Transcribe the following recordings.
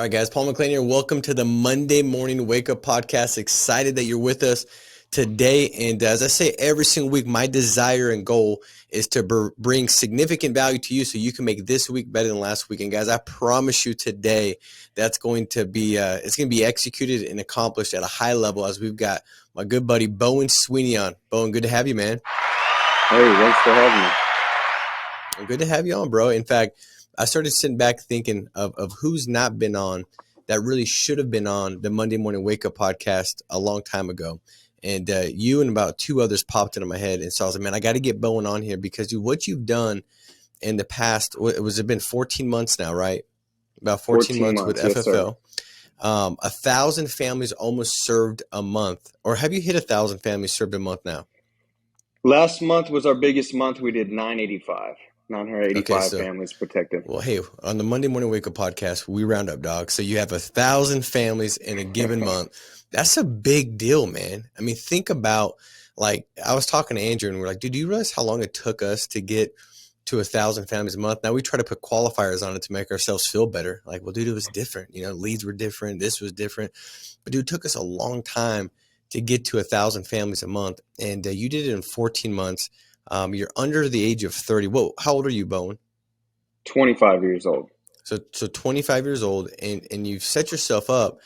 All right, guys, Paul McLean here. Welcome to the Monday Morning Wake Up Podcast. Excited that you're with us today. And as I say every single week, my desire and goal is to bring significant value to you so you can make this week better than last week. And guys, I promise you today that's going to be it's going to be executed and accomplished at a high level, as we've got my good buddy Bowen Sweeney on. Bowen, good to have you, man. Hey, thanks for having me. Well, good to have you on, bro. In fact, I started sitting back thinking of who's not been on that really should have been on the Monday Morning Wake Up Podcast a long time ago. And you and about two others popped into my head. And so I was like, man, I got to get Bowen on here because what you've done in the past, it been 14 months now, right? About 14 months with FFL. 1,000 families almost served a month. Or have you hit 1,000 families served a month now? Last month was our biggest month. We did 985 families protected. Well, hey, on the Monday Morning Wake Up Podcast, we round up, dog. So you have 1,000 families in a given month. That's a big deal, man. I mean, think about, like, I was talking to Andrew and we're like, dude, do you realize how long it took us to get to 1,000 families a month? Now we try to put qualifiers on it to make ourselves feel better. Like, well, dude, it was different. You know, leads were different. This was different. But dude, it took us a long time to get to 1,000 families a month. And you did it in 14 months. You're under the age of 30. Whoa, how old are you, Bowen? 25 years old. So 25 years old, and you've set yourself up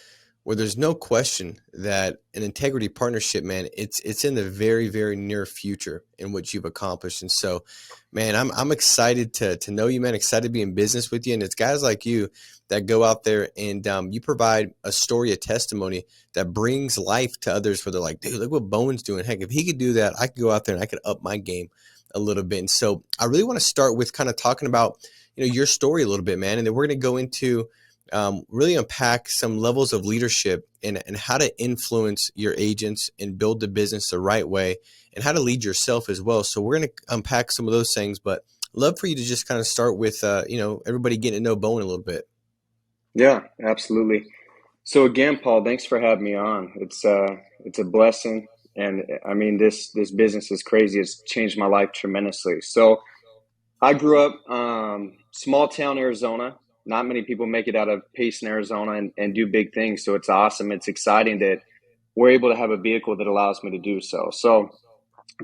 where there's no question that an integrity partnership, man, it's in the very, very near future in what you've accomplished. And so, man, I'm excited to know you, man, excited to be in business with you. And it's guys like you that go out there and you provide a story, a testimony that brings life to others where they're like, dude, look what Bowen's doing. Heck, if he could do that, I could go out there and I could up my game a little bit. And so I really want to start with kind of talking about, your story a little bit, man. And then we're going to go into really unpack some levels of leadership and how to influence your agents and build the business the right way and how to lead yourself as well. So we're going to unpack some of those things, but I'd love for you to just kind of start with, everybody getting to know Bowen a little bit. Yeah, absolutely. So again, Paul, thanks for having me on. It's a blessing. And I mean, this business is crazy. It's changed my life tremendously. So I grew up small town Arizona. Not many people make it out of Payson, Arizona and do big things. So it's awesome. It's exciting that we're able to have a vehicle that allows me to do so. So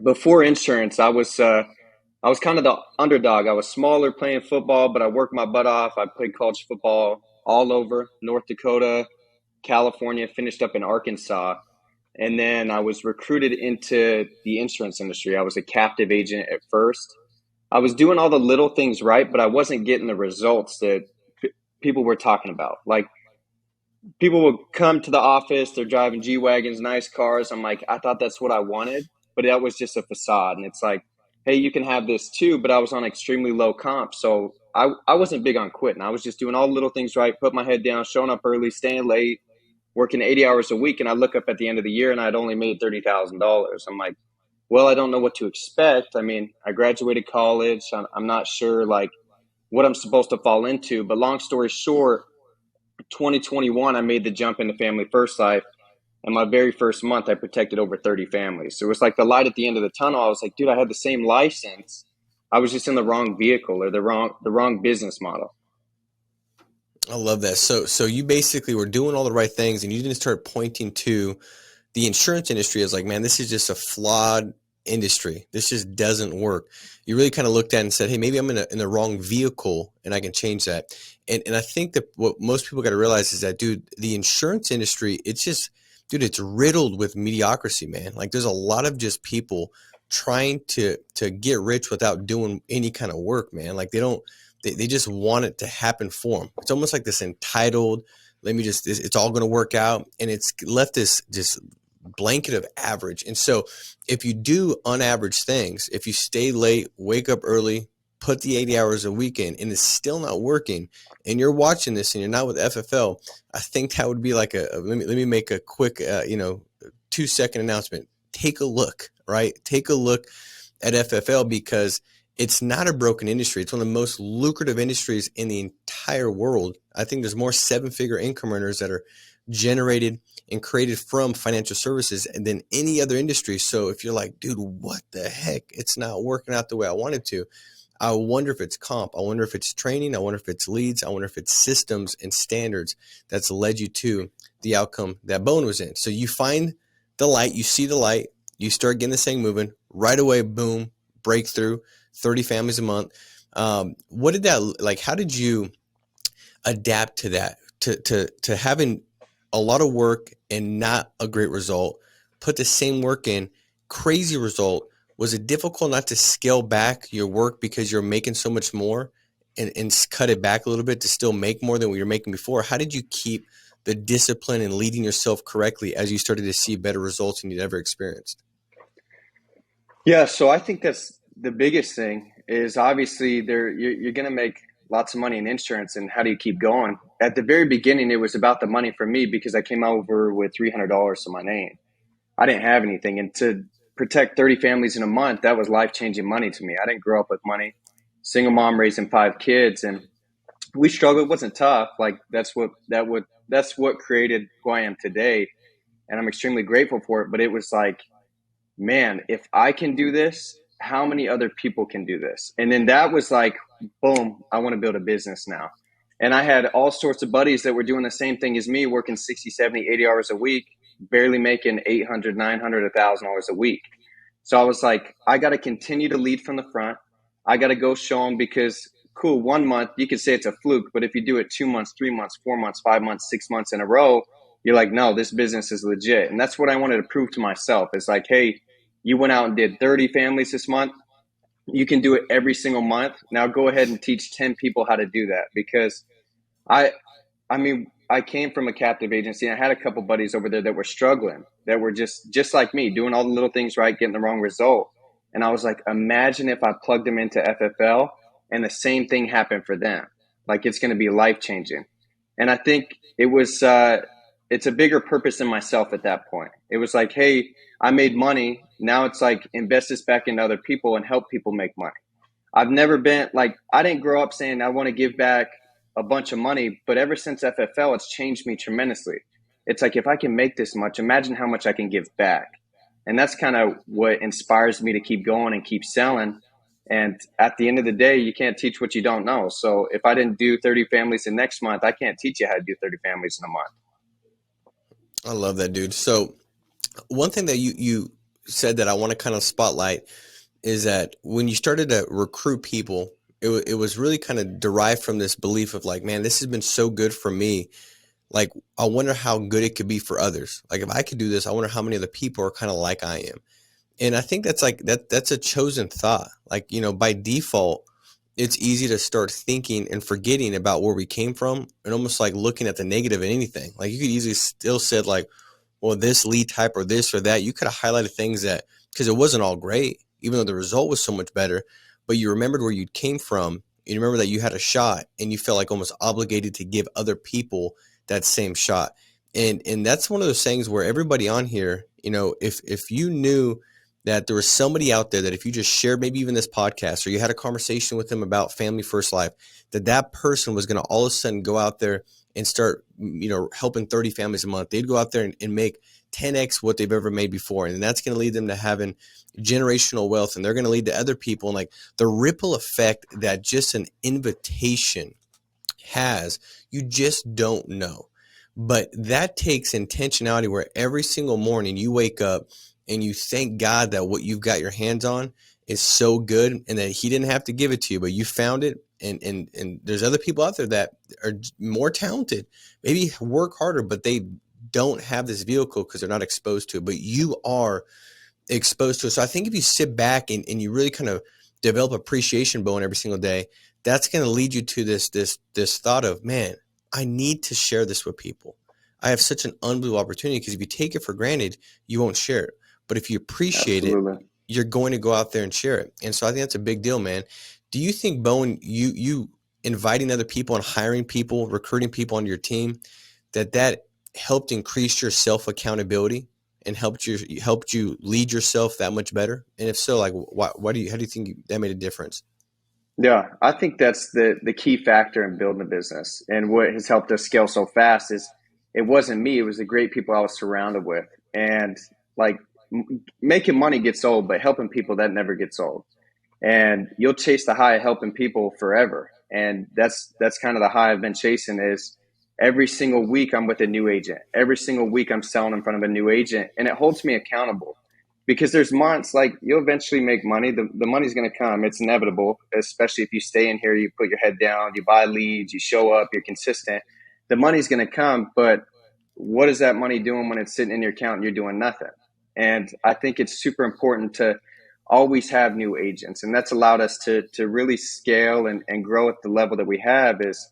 before insurance, I was kind of the underdog. I was smaller playing football, but I worked my butt off. I played college football all over North Dakota, California, finished up in Arkansas. And then I was recruited into the insurance industry. I was a captive agent at first. I was doing all the little things right, but I wasn't getting the results that people were talking about. Like, people would come to the office, they're driving G-Wagons, nice cars. I'm like, I thought that's what I wanted, but that was just a facade. And it's like, hey, you can have this too, but I was on extremely low comp. So I wasn't big on quitting. I was just doing all the little things right, put my head down, showing up early, staying late, working 80 hours a week. And I look up at the end of the year and I'd only made $30,000. I'm like, well, I don't know what to expect. I mean, I graduated college. I'm not sure like what I'm supposed to fall into. But long story short, 2021, I made the jump into Family First Life. And my very first month, I protected over 30 families. So it was like the light at the end of the tunnel. I was like, dude, I had the same license. I was just in the wrong vehicle or the wrong business model. I love that. So you basically were doing all the right things and you didn't start pointing to the insurance industry as like, man, this is just a flawed industry. This just doesn't work. You really kind of looked at it and said, hey, maybe I'm in the wrong vehicle and I can change that. And I think that what most people got to realize is that, dude, the insurance industry, it's riddled with mediocrity, man. Like, there's a lot of just people trying to get rich without doing any kind of work, man. Like, they just want it to happen for them. It's almost like this entitled, it's all going to work out. And it's left this blanket of average. And so if you do unaverage things, if you stay late, wake up early, put the 80 hours a week in, and it's still not working, and you're watching this and you're not with FFL, I think that would be like let me make a quick, 2-second announcement. Take a look, right? Take a look at FFL because it's not a broken industry. It's one of the most lucrative industries in the entire world. I think there's more 7-figure income earners that are generated and created from financial services than any other industry. So if you're like, dude, what the heck? It's not working out the way I wanted to. I wonder if it's comp. I wonder if it's training. I wonder if it's leads. I wonder if it's systems and standards that's led you to the outcome that Bowen was in. So you find the light, you see the light, you start getting this thing moving right away. Boom, breakthrough, 30 families a month. What did that like? How did you adapt to that? To having a lot of work and not a great result, put the same work in, crazy result. Was it difficult not to scale back your work because you're making so much more and cut it back a little bit to still make more than what you're making before? How did you keep the discipline and leading yourself correctly as you started to see better results than you'd ever experienced? Yeah, so I think that's the biggest thing is obviously you're going to make lots of money in insurance, and how do you keep going? At the very beginning, it was about the money for me because I came over with $300 to my name. I didn't have anything, and to protect 30 families in a month, that was life-changing money to me. I didn't grow up with money. Single mom raising 5 kids, and we struggled. It wasn't tough. Like that's what created who I am today, and I'm extremely grateful for it. But it was like, man, if I can do this, how many other people can do this? And then that was like, boom, I want to build a business now. And I had all sorts of buddies that were doing the same thing as me, working 60, 70, 80 hours a week, barely making $800, $900, $1,000 a week. So I was like, I got to continue to lead from the front. I got to go show them because, cool, 1 month, you could say it's a fluke, but if you do it 2 months, 3 months, 4 months, 5 months, 6 months in a row, you're like, no, this business is legit. And that's what I wanted to prove to myself. It's like, hey, you went out and did 30 families this month. You can do it every single month. Now go ahead and teach 10 people how to do that. Because I mean, I came from a captive agency, and I had a couple buddies over there that were struggling, that were just like me, doing all the little things right, getting the wrong result. And I was like, imagine if I plugged them into FFL and the same thing happened for them. Like, it's going to be life changing. And I think it was, it's a bigger purpose than myself at that point. It was like, hey, I made money. Now it's like, invest this back into other people and help people make money. I've never been like, I didn't grow up saying I want to give back a bunch of money, but ever since FFL, it's changed me tremendously. It's like, if I can make this much, imagine how much I can give back. And that's kind of what inspires me to keep going and keep selling. And at the end of the day, you can't teach what you don't know. So if I didn't do 30 families the next month, I can't teach you how to do 30 families in a month. I love that, dude. So one thing that you said that I want to kind of spotlight is that when you started to recruit people, it was really kind of derived from this belief of like, man, this has been so good for me. Like, I wonder how good it could be for others. Like, if I could do this, I wonder how many other people are kind of like I am. And I think that's like, that's a chosen thought. Like, you know, by default, it's easy to start thinking and forgetting about where we came from and almost like looking at the negative in anything. Like, you could easily still said like, well, this lead type or this or that, you could have highlighted things that, because it wasn't all great, even though the result was so much better, but you remembered where you came from. You remember that you had a shot and you felt like almost obligated to give other people that same shot. And that's one of those things where everybody on here, you know, if you knew that there was somebody out there that if you just shared maybe even this podcast or you had a conversation with them about family first life, that person was going to all of a sudden go out there and start, you know, helping 30 families a month. They'd go out there and make 10x what they've ever made before. And that's going to lead them to having generational wealth, and they're going to lead to other people. And like the ripple effect that just an invitation has, you just don't know. But that takes intentionality where every single morning you wake up and you thank God that what you've got your hands on is so good and that he didn't have to give it to you, but you found it. And there's other people out there that are more talented, maybe work harder, but they don't have this vehicle because they're not exposed to it, but you are exposed to it. So I think if you sit back and you really kind of develop appreciation, Bowen, every single day, that's going to lead you to this thought of, man, I need to share this with people. I have such an unbelievable opportunity, because if you take it for granted, you won't share it. But if you appreciate Absolutely. it, you're going to go out there and share it. And so I think that's a big deal, man. Do you think, Bowen, you inviting other people and hiring people, recruiting people onto your team, that helped increase your self-accountability and helped you lead yourself that much better? And if so, like, how do you think that made a difference? Yeah, I think that's the key factor in building a business. And what has helped us scale so fast is it wasn't me, it was the great people I was surrounded with. And like making money gets old, but helping people, that never gets old. and you'll chase the high of helping people forever. And that's kind of the high I've been chasing. Is every single week I'm with a new agent. Every single week I'm selling in front of a new agent, and it holds me accountable. Because there's months like you'll eventually make money. The money's going to come. It's inevitable, especially if you stay in here, you put your head down, you buy leads, you show up, you're consistent. The money's going to come, but what is that money doing when it's sitting in your account and you're doing nothing? And I think it's super important to always have new agents. And that's allowed us to really scale and grow at the level that we have. Is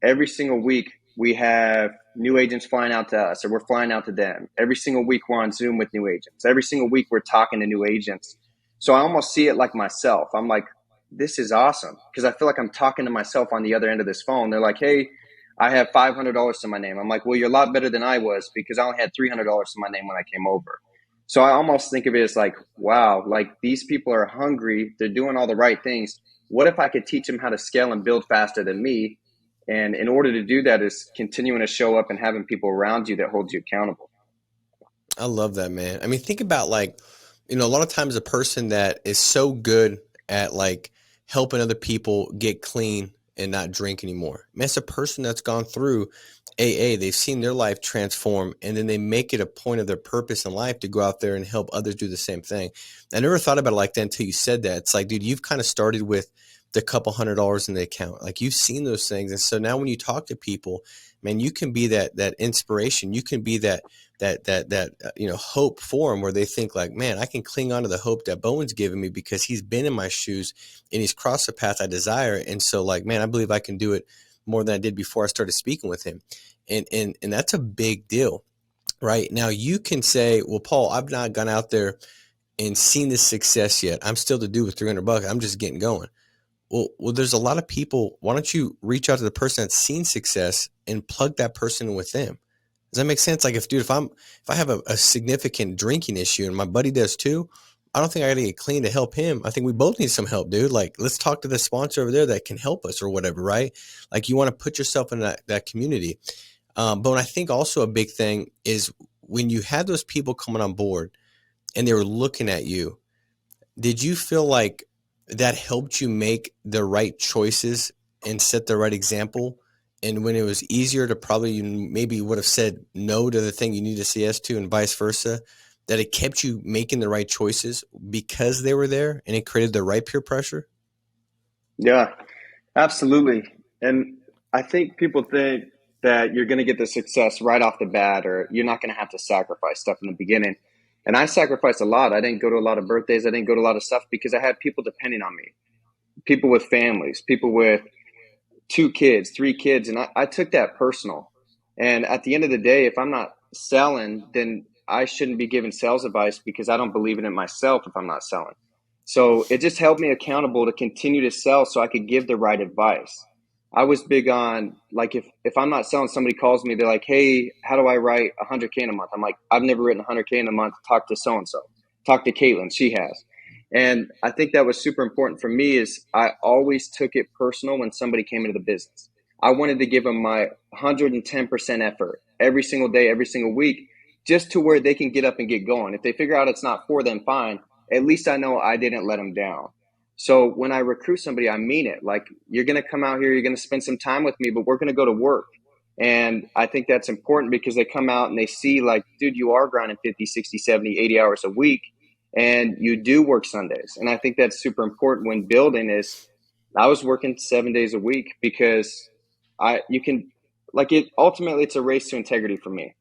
every single week we have new agents flying out to us, or we're flying out to them. Every single week we're on Zoom with new agents. Every single week we're talking to new agents. So I almost see it like myself. I'm like, this is awesome, because I feel like I'm talking to myself on the other end of this phone. They're like, hey, I have $500 to my name. I'm like, well, you're a lot better than I was, because I only had $300 to my name when I came over. So I almost think of it as like, wow, like these people are hungry. They're doing all the right things. What if I could teach them how to scale and build faster than me? And in order to do that is continuing to show up and having people around you that hold you accountable. I love that, man. I mean, think about like, a lot of times a person that is so good at like helping other people get clean and not drink anymore. Man, it's a person that's gone through AA. They've seen their life transform, and then they make it a point of their purpose in life to go out there and help others do the same thing. I never thought about it like that until you said that. It's like, dude, you've kind of started with the couple $100 in the account. Like, you've seen those things. And so now when you talk to people, man, you can be that inspiration. You can be that hope for them, where they think like, man, I can cling on to the hope that Bowen's given me because he's been in my shoes and he's crossed the path I desire. And so like, man, I believe I can do it more than I did before I started speaking with him. And that's a big deal, right? Now you can say, well, Paul, I've not gone out there and seen this success yet. I'm still to do with $300. I'm just getting going. Well, there's a lot of people. Why don't you reach out to the person that's seen success and plug that person in with them? Does that make sense? Like, if I have a significant drinking issue and my buddy does too, I don't think I got to get clean to help him. I think we both need some help, dude. Like, let's talk to the sponsor over there that can help us or whatever, right? Like, you want to put yourself in that community. But I think also a big thing is when you had those people coming on board and they were looking at you, did you feel like that helped you make the right choices and set the right example? And when it was easier to probably, you maybe would have said no to the thing you need to say yes to, and vice versa, that it kept you making the right choices because they were there and it created the right peer pressure? Yeah, absolutely. And I think people think that you're going to get the success right off the bat, or you're not going to have to sacrifice stuff in the beginning. And I sacrificed a lot. I didn't go to a lot of birthdays. I didn't go to a lot of stuff because I had people depending on me, people with families, people with 2 kids, 3 kids. And I took that personal. And at the end of the day, if I'm not selling, then I shouldn't be giving sales advice, because I don't believe in it myself if I'm not selling. So it just held me accountable to continue to sell so I could give the right advice. I was big on, like, if I'm not selling, somebody calls me, they're like, hey, how do I write 100K in a month? I'm like, I've never written 100K in a month. Talk to so-and-so. Talk to Caitlin. She has. And I think that was super important for me. Is I always took it personal when somebody came into the business. I wanted to give them my 110% effort every single day, every single week, just to where they can get up and get going. If they figure out it's not for them, fine. At least I know I didn't let them down. So when I recruit somebody, I mean it. Like, you're going to come out here, you're going to spend some time with me, but we're going to go to work. And I think that's important, because they come out and they see, like, dude, you are grinding 50, 60, 70, 80 hours a week, and you do work Sundays. And I think that's super important when building. Is I was working 7 days a week because ultimately it's a race to integrity for me.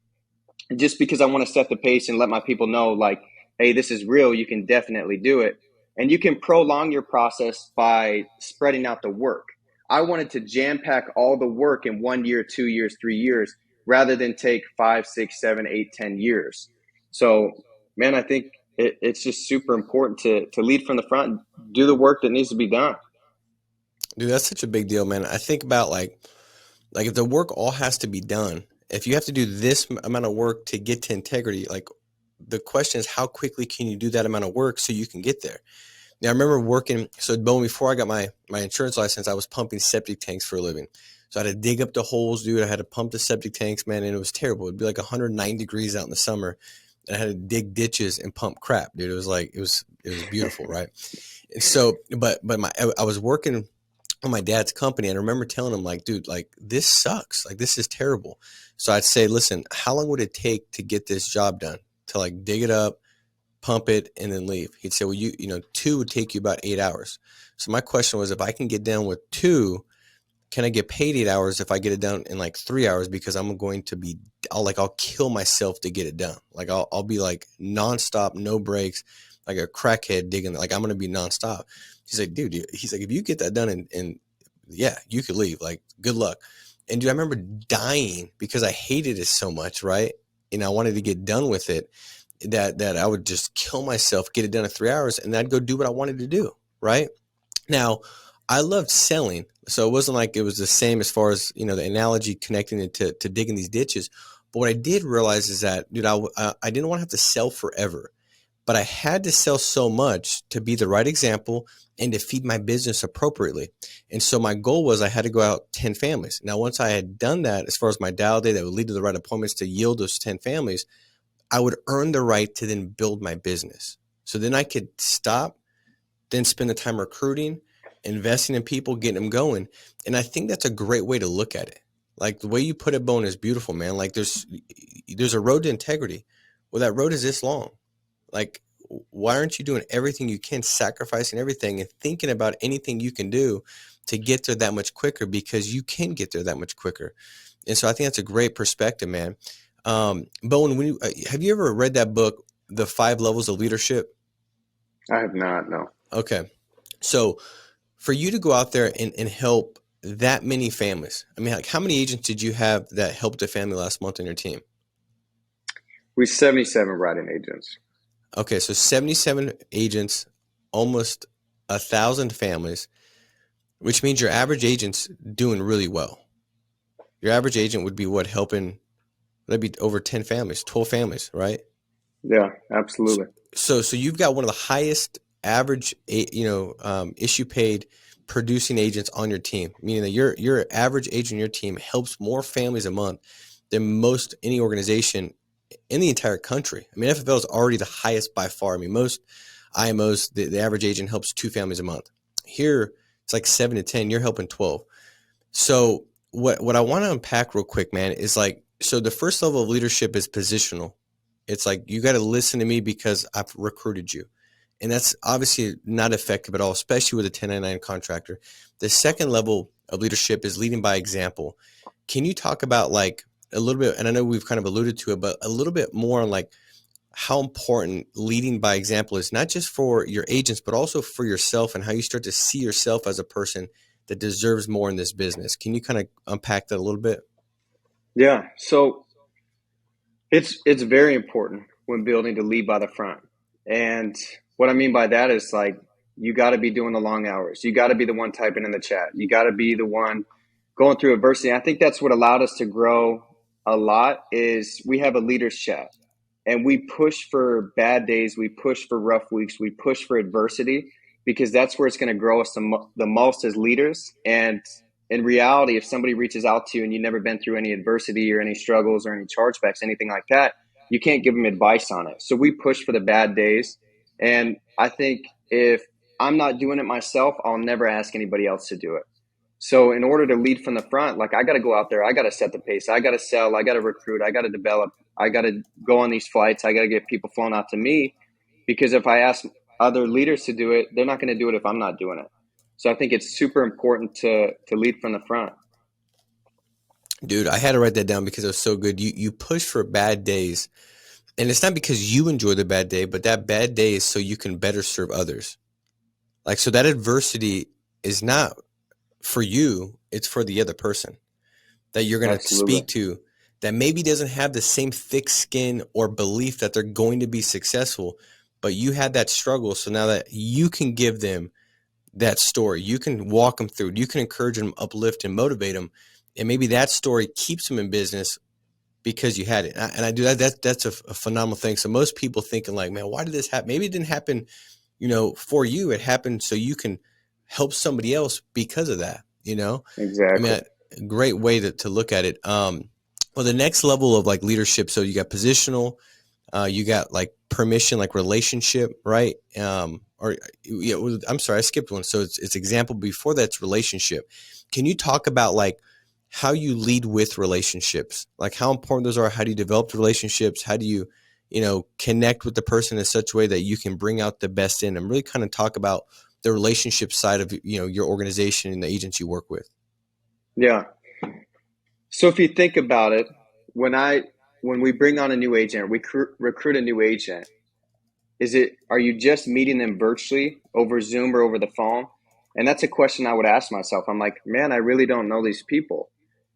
Just because I want to set the pace and let my people know, like, hey, this is real, you can definitely do it. And you can prolong your process by spreading out the work. I wanted to jam pack all the work in 1 year, 2 years, 3 years, rather than take 5, 6, 7, 8, 10 years. So, man, I think it's just super important to lead from the front and do the work that needs to be done. Dude, that's such a big deal, man. I think about like if the work all has to be done, if you have to do this amount of work to get to integrity, like, the question is, how quickly can you do that amount of work so you can get there? Now, I remember working, so Bowen, before I got my insurance license, I was pumping septic tanks for a living. So I had to dig up the holes, dude. I had to pump the septic tanks, man, and it was terrible. It'd be like 109 degrees out in the summer. And I had to dig ditches and pump crap, dude. It was beautiful, right? So, but I was working on my dad's company, and I remember telling him like, dude, like this sucks. Like this is terrible. So I'd say, listen, how long would it take to get this job done? To like dig it up, pump it, and then leave. He'd say, well, you know, 2 would take you about 8 hours. So my question was, if I can get done with 2, can I get paid 8 hours if I get it done in like 3 hours? Because I'm going to be, I'll kill myself to get it done. Like I'll be like nonstop, no breaks, like a crackhead digging. Like I'm going to be nonstop. He's like, dude, he's like, if you get that done and yeah, you could leave. Like, good luck. And dude, I remember dying because I hated it so much, right? And I wanted to get done with it that I would just kill myself, get it done in 3 hours, and I'd go do what I wanted to do, right? Now, I loved selling, so it wasn't like it was the same as far as, you know, the analogy connecting it to digging these ditches. But what I did realize is that, dude, I didn't want to have to sell forever, but I had to sell so much to be the right example and to feed my business appropriately. And so my goal was I had to go out 10 families. Now, once I had done that, as far as my dial day that would lead to the right appointments to yield those 10 families, I would earn the right to then build my business. So then I could stop, then spend the time recruiting, investing in people, getting them going. And I think that's a great way to look at it. Like the way you put it, Bowen, is beautiful, man. Like there's a road to integrity. Well, that road is this long. Like, why aren't you doing everything you can, sacrificing everything and thinking about anything you can do to get there that much quicker, because you can get there that much quicker. And so I think that's a great perspective, man. Bowen, have you ever read that book, The 5 Levels of Leadership? I have not, no. Okay. So for you to go out there and help that many families, I mean, like how many agents did you have that helped a family last month on your team? We 77 writing agents. Okay. So 77 agents, almost 1,000 families, which means your average agent's doing really well. Your average agent would be what, helping, that'd be over 10 families, 12 families, right? Yeah, absolutely. So you've got one of the highest average, issue paid producing agents on your team, meaning that your average agent on your team helps more families a month than most any organization in the entire country. I mean, FFL is already the highest by far. I mean, most IMOs, the average agent helps 2 families a month. Here, it's like 7 to 10. You're helping 12. So what I want to unpack real quick, man, is like, so the first level of leadership is positional. It's like, you got to listen to me because I've recruited you. And that's obviously not effective at all, especially with a 1099 contractor. The second level of leadership is leading by example. Can you talk about like a little bit, and I know we've kind of alluded to it, but a little bit more on like how important leading by example is, not just for your agents, but also for yourself, and how you start to see yourself as a person that deserves more in this business. Can you kind of unpack that a little bit? Yeah. So it's very important when building to lead by the front. And what I mean by that is like, you got to be doing the long hours. You got to be the one typing in the chat. You got to be the one going through adversity. I think that's what allowed us to grow a lot, is we have a leaders chat, and we push for bad days. We push for rough weeks. We push for adversity, because that's where it's going to grow us the most as leaders. And in reality, if somebody reaches out to you and you've never been through any adversity or any struggles or any chargebacks, anything like that, you can't give them advice on it. So we push for the bad days. And I think if I'm not doing it myself, I'll never ask anybody else to do it. So in order to lead from the front, like, I got to go out there, I got to set the pace, I got to sell, I got to recruit, I got to develop, I got to go on these flights, I got to get people flown out to me, because if I ask other leaders to do it, they're not going to do it if I'm not doing it. So I think it's super important to lead from the front. Dude, I had to write that down because it was so good. You push for bad days, and it's not because you enjoy the bad day, but that bad day is so you can better serve others. Like, so that adversity is not for you, it's for the other person that you're going to speak to, that maybe doesn't have the same thick skin or belief that they're going to be successful, but you had that struggle. So now that you can give them that story, you can walk them through it, you can encourage them, uplift and motivate them. And maybe that story keeps them in business because you had it. And I do that. That's a phenomenal thing. So most people thinking like, man, why did this happen? Maybe it didn't happen, for you. It happened so you can help somebody else because of that, Exactly. I mean, a great way to look at it. Well, the next level of like leadership. So you got positional, You got like permission, like relationship, right? Or yeah, I'm sorry, I skipped one. So it's example before that's relationship. Can you talk about like how you lead with relationships, like how important those are? How do you develop relationships? How do you, connect with the person in such a way that you can bring out the best in them? Really kind of talk about the relationship side of, your organization and the agents you work with. Yeah. So if you think about it, when I when we bring on a new agent, we recruit a new agent, are you just meeting them virtually over Zoom or over the phone? And that's a question I would ask myself. I'm like, man, I really don't know these people.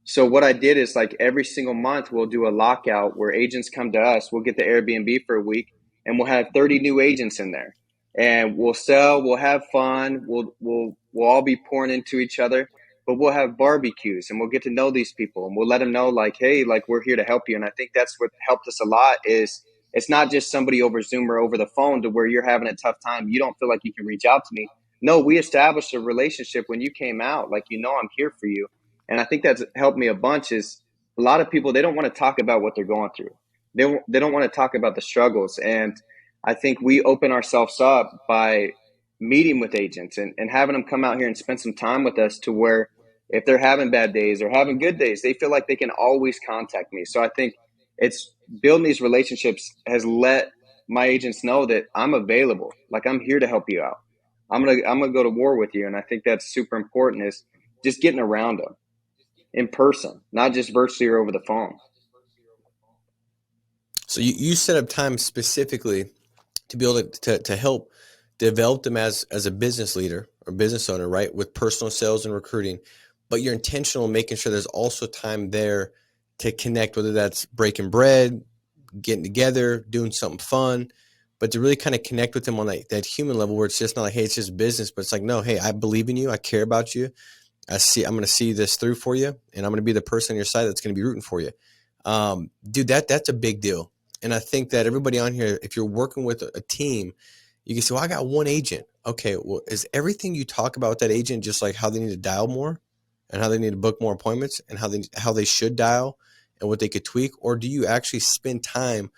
So what I did is like every single month we'll do a lockout where agents come to us. We'll get the Airbnb for a week and we'll have 30 new agents in there. And we'll sell, we'll have fun, we'll all be pouring into each other, but we'll have barbecues and we'll get to know these people and we'll let them know like, hey, like we're here to help you. And I think that's what helped us a lot is it's not just somebody over Zoom or over the phone to where you're having a tough time. You don't feel like you can reach out to me. No, we established a relationship when you came out. Like, I'm here for you. And I think that's helped me a bunch is a lot of people, they don't want to talk about what they're going through. They don't want to talk about the struggles. And I think we open ourselves up by meeting with agents and having them come out here and spend some time with us to where if they're having bad days or having good days, they feel like they can always contact me. So I think it's building these relationships has let my agents know that I'm available. Like I'm here to help you out. I'm gonna go to war with you. And I think that's super important is just getting around them in person, not just virtually or over the phone. So you set up time specifically to be able to help develop them as a business leader or business owner, right? With personal sales and recruiting, but you're intentional in making sure there's also time there to connect, whether that's breaking bread, getting together, doing something fun, but to really kind of connect with them on that human level where it's just not like, hey, it's just business, but it's like, no, hey, I believe in you. I care about you. I'm going to see this through for you. And I'm going to be the person on your side that's going to be rooting for you. Dude, that's a big deal. And I think that everybody on here, if you're working with a team, you can say, well, I got one agent. Okay. Well, is everything you talk about with that agent just like how they need to dial more and how they need to book more appointments and how they should dial and what they could tweak? Or do you actually spend time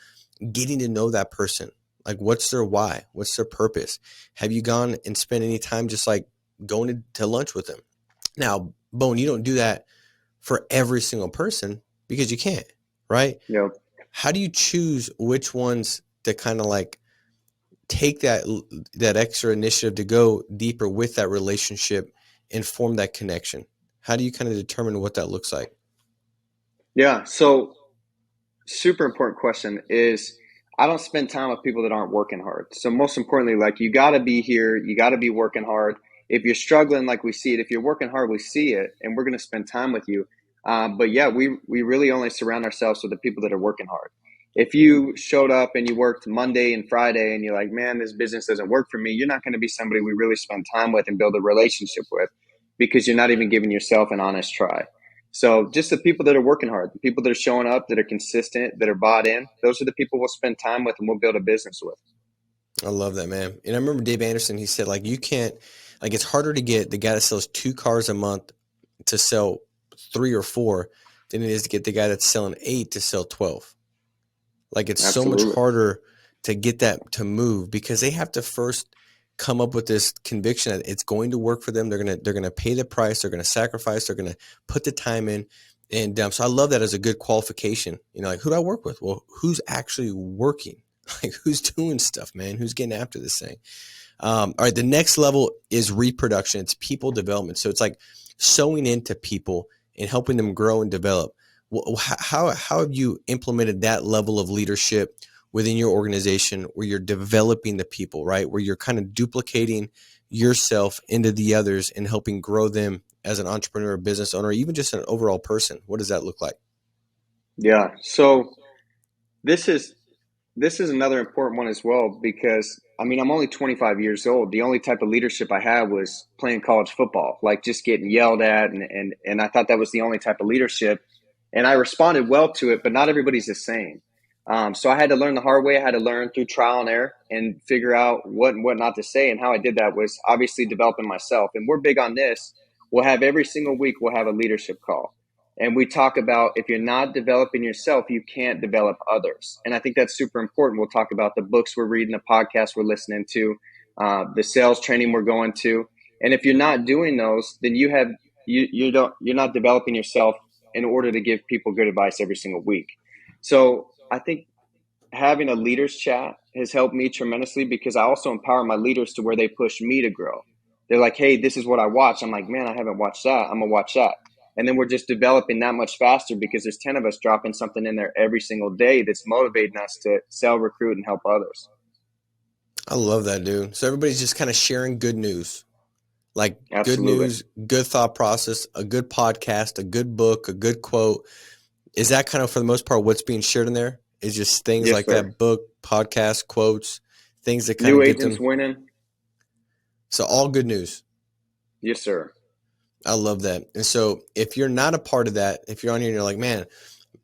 getting to know that person? Like what's their why? What's their purpose? Have you gone and spent any time just like going to lunch with them? Now, Bowen, you don't do that for every single person because you can't, right? Yep. How do you choose which ones to kind of like take that extra initiative to go deeper with that relationship and form that connection? How do you kind of determine what that looks like? Yeah. So super important question is I don't spend time with people that aren't working hard. So most importantly, like you got to be here, you got to be working hard. If you're struggling, like we see it, if you're working hard, we see it, and we're going to spend time with you. But yeah, we really only surround ourselves with the people that are working hard. If you showed up and you worked Monday and Friday and you're like, man, this business doesn't work for me, you're not going to be somebody we really spend time with and build a relationship with because you're not even giving yourself an honest try. So just the people that are working hard, the people that are showing up, that are consistent, that are bought in, those are the people we'll spend time with and we'll build a business with. I love that, man. And I remember Dave Anderson, he said like, you can't, like it's harder to get the guy that sells 2 cars a month to sell 3 or 4 than it is to get the guy that's selling 8 to sell 12. Like it's so much Absolutely. harder to get that to move because they have to first come up with this conviction that it's going to work for them. They're gonna pay the price. They're gonna sacrifice. They're gonna put the time in. And so I love that as a good qualification. Like who do I work with? Well, who's actually working? Like who's doing stuff, man? Who's getting after this thing? All right, the next level is reproduction. It's people development. So it's like sewing into people and helping them grow and develop. How have you implemented that level of leadership within your organization where you're developing the people, right? Where you're kind of duplicating yourself into the others and helping grow them as an entrepreneur, business owner, even just an overall person? What does that look like? Yeah. So this is another important one as well because I mean I'm only 25 years old. The only type of leadership I had was playing college football, like just getting yelled at and I thought that was the only type of leadership. And I responded well to it, but not everybody's the same. So I had to learn the hard way. I had to learn through trial and error and figure out what and what not to say. And how I did that was obviously developing myself. And we're big on this. We'll have every single week, we'll have a leadership call. And we talk about if you're not developing yourself, you can't develop others. And I think that's super important. We'll talk about the books we're reading, the podcasts we're listening to, the sales training we're going to. And if you're not doing those, then you're not developing yourself in order to give people good advice every single week. So I think having a leaders chat has helped me tremendously, because I also empower my leaders to where they push me to grow. They're like, hey, this is what I watch. I'm like, man, I haven't watched that. I'm going to watch that. And then we're just developing that much faster because there's 10 of us dropping something in there every single day that's motivating us to sell, recruit, and help others. I love that, dude. So everybody's just kind of sharing good news, like Absolutely. good news, good thought process, a good podcast, a good book, a good quote. Is that kind of, for the most part, what's being shared in there? Is just things Yes, like sir. that book, podcast, quotes, things that kind New of get agents them. winning. So all good news. Yes, sir. I love that. And so if you're not a part of that, if you're on here and you're like, man,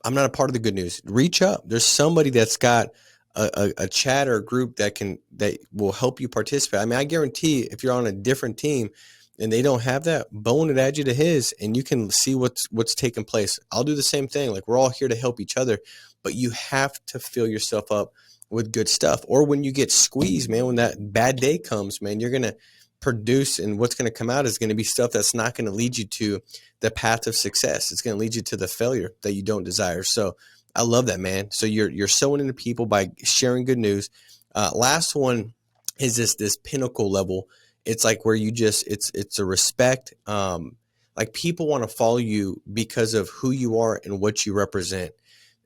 I'm not a part of the good news, reach up. There's somebody that's got a chat or a group that will help you participate. I mean, I guarantee if you're on a different team and they don't have that, Bowen would add you to his and you can see what's taking place. I'll do the same thing. Like, we're all here to help each other, but you have to fill yourself up with good stuff. Or when you get squeezed, man, when that bad day comes, man, you're going to produce, and what's going to come out is going to be stuff that's not going to lead you to the path of success. It's going to lead you to the failure that you don't desire. So I love that, man. So you're sowing into people by sharing good news. Last one is this pinnacle level. It's like where you just, it's a respect. Like, people want to follow you because of who you are and what you represent.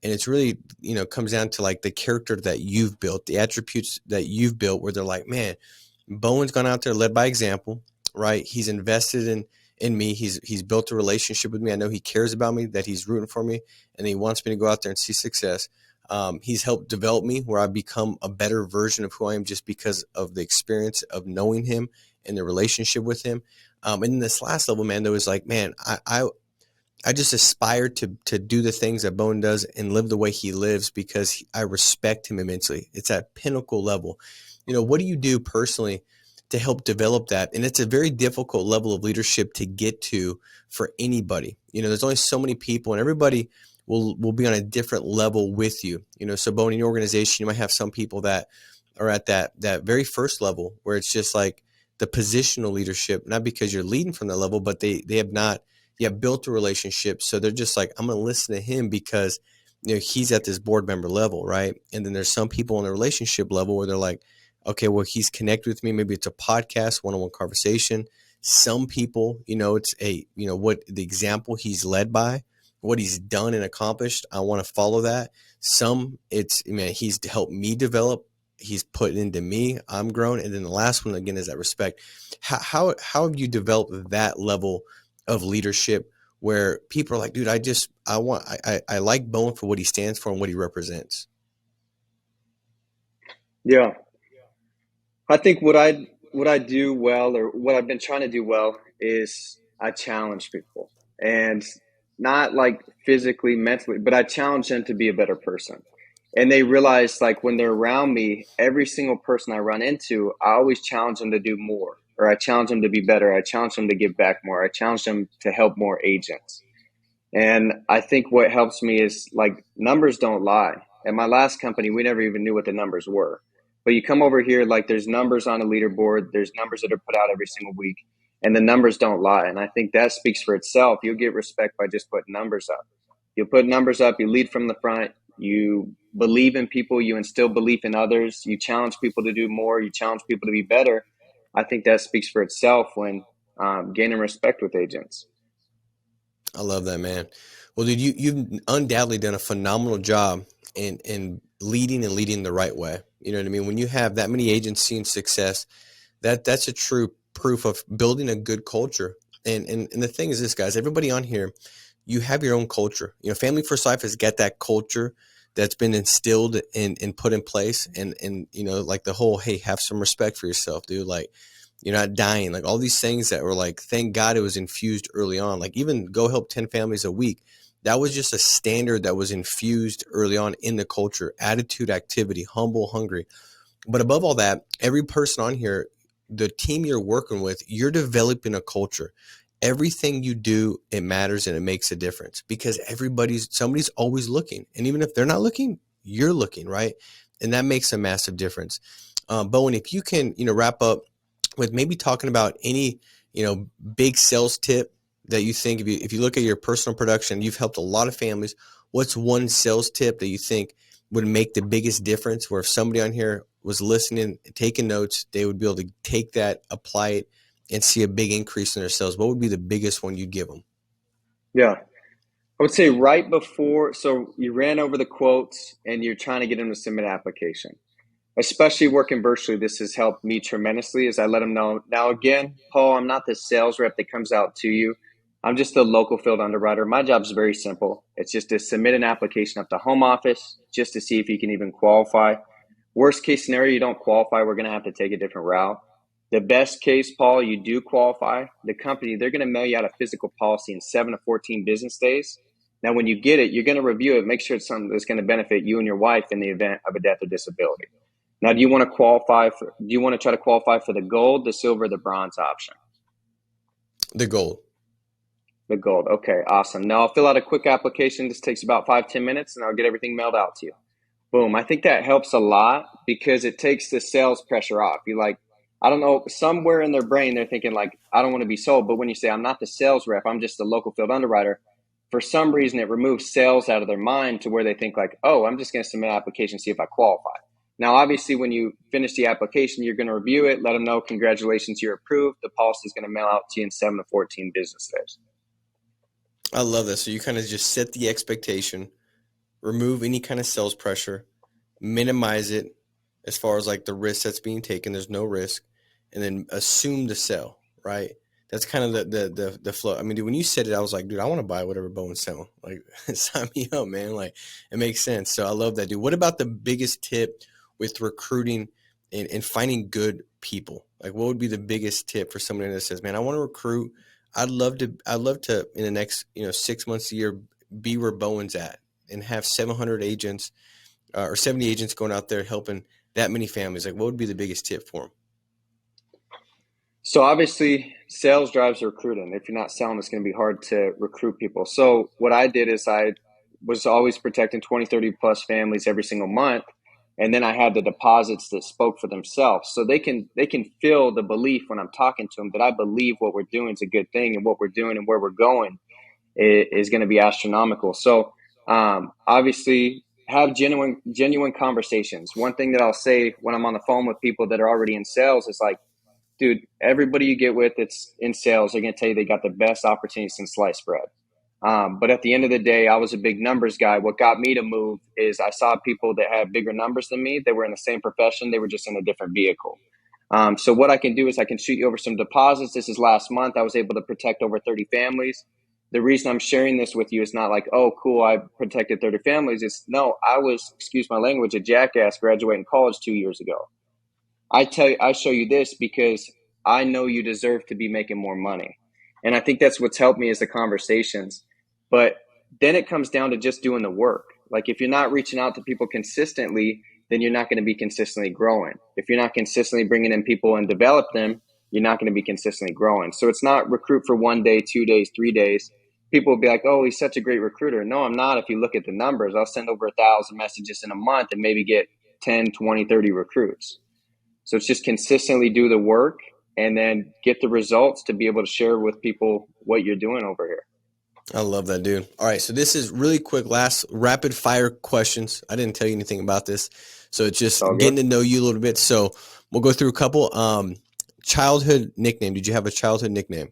And it's really, comes down to like the character that you've built, the attributes that you've built, where they're like, man, Bowen's gone out there, led by example, right? He's invested in me. He's built a relationship with me. I know he cares about me, that he's rooting for me, and he wants me to go out there and see success. He's helped develop me where I become a better version of who I am just because of the experience of knowing him and the relationship with him. And then this last level, man, there was like, man, I just aspire to do the things that Bowen does and live the way he lives because I respect him immensely. It's at pinnacle level. What do you do personally to help develop that? And it's a very difficult level of leadership to get to for anybody. There's only so many people, and everybody will be on a different level with you. So Bowen, in your organization, you might have some people that are at that very first level where it's just like the positional leadership, not because you're leading from that level, but they have not yet built a relationship. So they're just like, I'm going to listen to him because he's at this board member level, right? And then there's some people on the relationship level where they're like, okay, well, he's connected with me. Maybe it's a podcast, one-on-one conversation. Some people, it's what the example he's led by, what he's done and accomplished. I want to follow that. Some he's helped me develop. He's put into me. I'm grown. And then the last one again is that respect. How have you developed that level of leadership where people are like, dude, I like Bowen for what he stands for and what he represents? Yeah. I think what I do well, or what I've been trying to do well, is I challenge people, and not like physically, mentally, but I challenge them to be a better person. And they realize, like, when they're around me, every single person I run into, I always challenge them to do more, or I challenge them to be better. I challenge them to give back more. I challenge them to help more agents. And I think what helps me is, like, numbers don't lie. At my last company, we never even knew what the numbers were. But you come over here, like, there's numbers on a leaderboard. There's numbers that are put out every single week, and the numbers don't lie. And I think that speaks for itself. You'll get respect by just putting numbers up. You put numbers up, you lead from the front, you believe in people, you instill belief in others, you challenge people to do more, you challenge people to be better. I think that speaks for itself when gaining respect with agents. I love that, man. Well, dude, you've undoubtedly done a phenomenal job in leading and leading the right way. You know what I mean? When you have that many agents seeing success, that's a true proof of building a good culture. And the thing is this, guys, everybody on here, you have your own culture. Family First Life has got that culture that's been instilled and put in place. And like the whole, hey, have some respect for yourself, dude. Like, you're not dying. Like, all these things that were like, thank God it was infused early on. Like, even go help 10 families a week. That was just a standard that was infused early on in the culture. Attitude, activity, humble, hungry. But above all that, every person on here, the team you're working with, you're developing a culture. everything you do, it matters and it makes a difference because somebody's always looking. And even if they're not looking, you're looking, right? And that makes a massive difference. Bowen, if you can, wrap up with maybe talking about any, big sales tip that you think, if you look at your personal production, you've helped a lot of families. What's one sales tip that you think would make the biggest difference, where if somebody on here was listening, taking notes, they would be able to take that, apply it, and see a big increase in their sales? What would be the biggest one you'd give them? Yeah. I would say right before, so you ran over the quotes and you're trying to get them to submit an application. Especially working virtually, this has helped me tremendously as I let them know. Now, again, Paul, I'm not the sales rep that comes out to you. I'm just the local field underwriter. My job is very simple. It's just to submit an application up to home office just to see if you can even qualify. Worst case scenario, you don't qualify, we're going to have to take a different route. The best case, Paul, you do qualify. The company, they're going to mail you out a physical policy in 7 to 14 business days. Now, when you get it, you're going to review it, make sure it's something that's going to benefit you and your wife in the event of a death or disability. Now, do you want to try to qualify for the gold, the silver, the bronze option? The gold. The gold. Okay, awesome. Now I'll fill out a quick application. This takes about 5-10 minutes and I'll get everything mailed out to you. Boom. I think that helps a lot because it takes the sales pressure off. You I don't know, somewhere in their brain, they're thinking I don't want to be sold. But when you say, I'm not the sales rep, I'm just the local field underwriter, for some reason, it removes sales out of their mind to where they think oh, I'm just going to submit an application, see if I qualify. Now, obviously, when you finish the application, you're going to review it, let them know, congratulations, you're approved. The policy is going to mail out to you in 7 to 14 business days. I love that. So you kind of just set the expectation, remove any kind of sales pressure, minimize it as far as the risk that's being taken. There's no risk, and then assume the sell, right? That's kind of the flow. I mean, dude, when you said it, I was like, dude, I want to buy whatever Bowen's selling. Sign me up, man. It makes sense. So I love that, dude. What about the biggest tip with recruiting and finding good people? What would be the biggest tip for somebody that says, man, I want to recruit. I'd love to in the next, 6 months, a year, be where Bowen's at and have 700 agents or 70 agents going out there helping that many families. What would be the biggest tip for them? So obviously sales drives recruiting. If you're not selling, it's going to be hard to recruit people. So what I did is I was always protecting 20, 30 plus families every single month. And then I had the deposits that spoke for themselves. So they can feel the belief when I'm talking to them that I believe what we're doing is a good thing and what we're doing and where we're going is going to be astronomical. So obviously have genuine conversations. One thing that I'll say when I'm on the phone with people that are already in sales is dude, everybody you get with that's in sales, they're going to tell you they got the best opportunity since sliced bread. But at the end of the day, I was a big numbers guy. What got me to move is I saw people that had bigger numbers than me. They were in the same profession. They were just in a different vehicle. So what I can do is I can shoot you over some deposits. This is last month. I was able to protect over 30 families. The reason I'm sharing this with you is not oh, cool, I protected 30 families. It's no, I was, excuse my language, a jackass graduating college 2 years ago. I show you this because I know you deserve to be making more money. And I think that's what's helped me is the conversations. But then it comes down to just doing the work. If you're not reaching out to people consistently, then you're not going to be consistently growing. If you're not consistently bringing in people and develop them, you're not going to be consistently growing. So it's not recruit for 1 day, 2 days, 3 days. People will be like, oh, he's such a great recruiter. No, I'm not. If you look at the numbers, I'll send over 1,000 messages in a month and maybe get 10, 20, 30 recruits. So it's just consistently do the work and then get the results to be able to share with people what you're doing over here. I love that, dude. All right. So this is really quick, last rapid fire questions. I didn't tell you anything about this. So it's just getting to know you a little bit. So we'll go through a couple. Childhood nickname. Did you have a childhood nickname?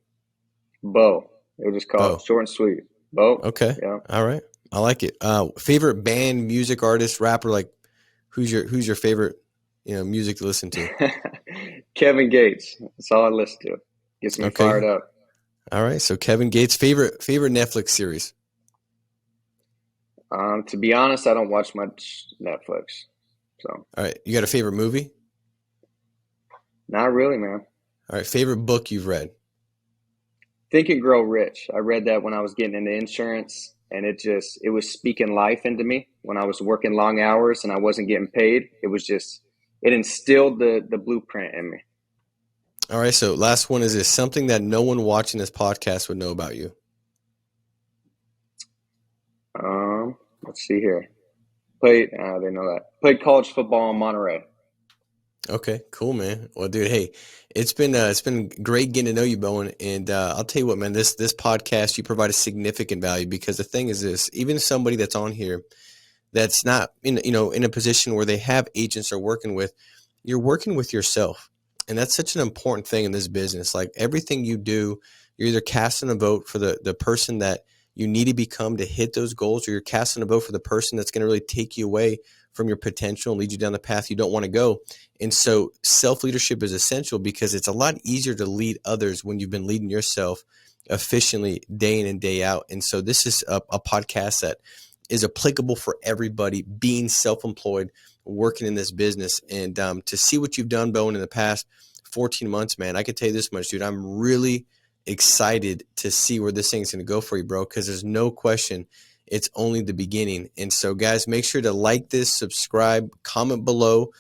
Bo. It was just called short and sweet. Bo. Okay. Yeah. All right. I like it. Favorite band, music, artist, rapper, who's your favorite, music to listen to? Kevin Gates. That's all I listen to. Gets me fired up. All right. So Kevin Gates, favorite Netflix series? To be honest, I don't watch much Netflix. So. All right. You got a favorite movie? Not really, man. All right. Favorite book you've read? Think and Grow Rich. I read that when I was getting into insurance, and it was speaking life into me when I was working long hours and I wasn't getting paid. It instilled the blueprint in me. All right. So last one is this: something that no one watching this podcast would know about you. Let's see here. They know that. Played college football in Monterey. Okay, cool, man. Well, dude, hey, it's been great getting to know you, Bowen. And I'll tell you what, man, this podcast, you provide a significant value, because the thing is this: even somebody that's on here that's not in a position where they have agents they're working with, you're working with yourself, and that's such an important thing in this business. Like everything you do, you're either casting a vote for the person that you need to become to hit those goals, or you're casting a vote for the person that's going to really take you away from your potential and lead you down the path you don't want to go. And so self-leadership is essential, because it's a lot easier to lead others when you've been leading yourself efficiently day in and day out. And so this is a podcast that is applicable for everybody being self-employed, working in this business. And to see what you've done, Bowen, in the past 14 months, man, I could tell you this much, dude. I'm really excited to see where this thing's going to go for you, bro, because there's no question it's only the beginning. And so, guys, make sure to like this, subscribe, comment below,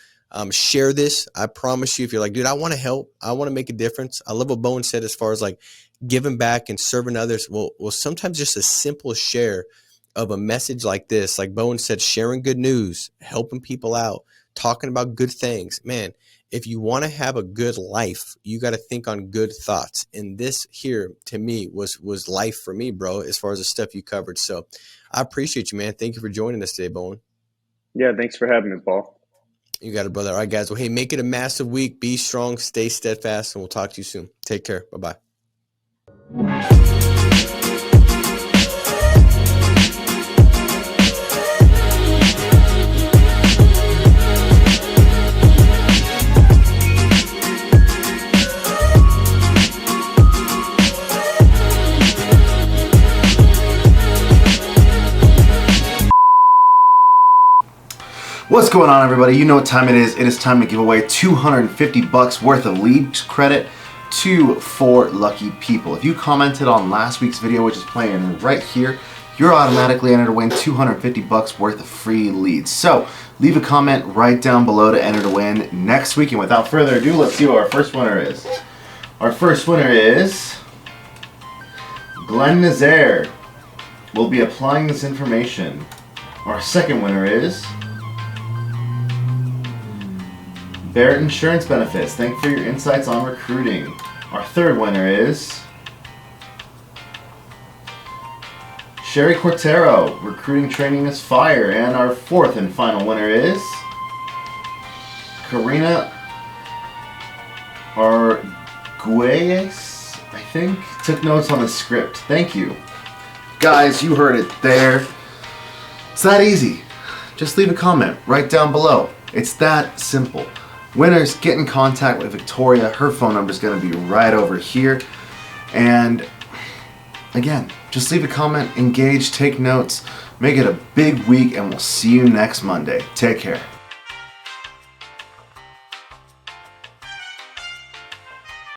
share this. I promise you, if you're like, dude, I want to help, I want to make a difference. I love what Bowen said as far as like giving back and serving others. Well, sometimes just a simple share of a message like this, like Bowen said, sharing good news, helping people out, talking about good things. Man, if you want to have a good life, you got to think on good thoughts. And this here, to me, was life for me, bro, as far as the stuff you covered. So I appreciate you, man. Thank you for joining us today, Bowen. Yeah, thanks for having me, Paul. You got it, brother. All right, guys. Well, hey, make it a massive week. Be strong, stay steadfast, and we'll talk to you soon. Take care. Bye-bye. What's going on, everybody? You know what time it is. It is time to give away $250 worth of lead credit to 4 lucky people. If you commented on last week's video, which is playing right here, you're automatically entered to win $250 worth of free leads. So leave a comment right down below to enter to win next week. And without further ado, let's see what our first winner is. Our first winner is Glenn Nazaire. We'll be applying this information. Our second winner is Barrett Insurance Benefits. Thank you for your insights on recruiting. Our third winner is Sherry Cortero. Recruiting training is fire. And our fourth and final winner is Karina Arguelles, I think. Took notes on the script. Thank you. Guys, you heard it there. It's that easy. Just leave a comment right down below. It's that simple. Winners, get in contact with Victoria. Her phone number is going to be right over here. And again, just leave a comment, engage, take notes, make it a big week, and we'll see you next Monday. Take care.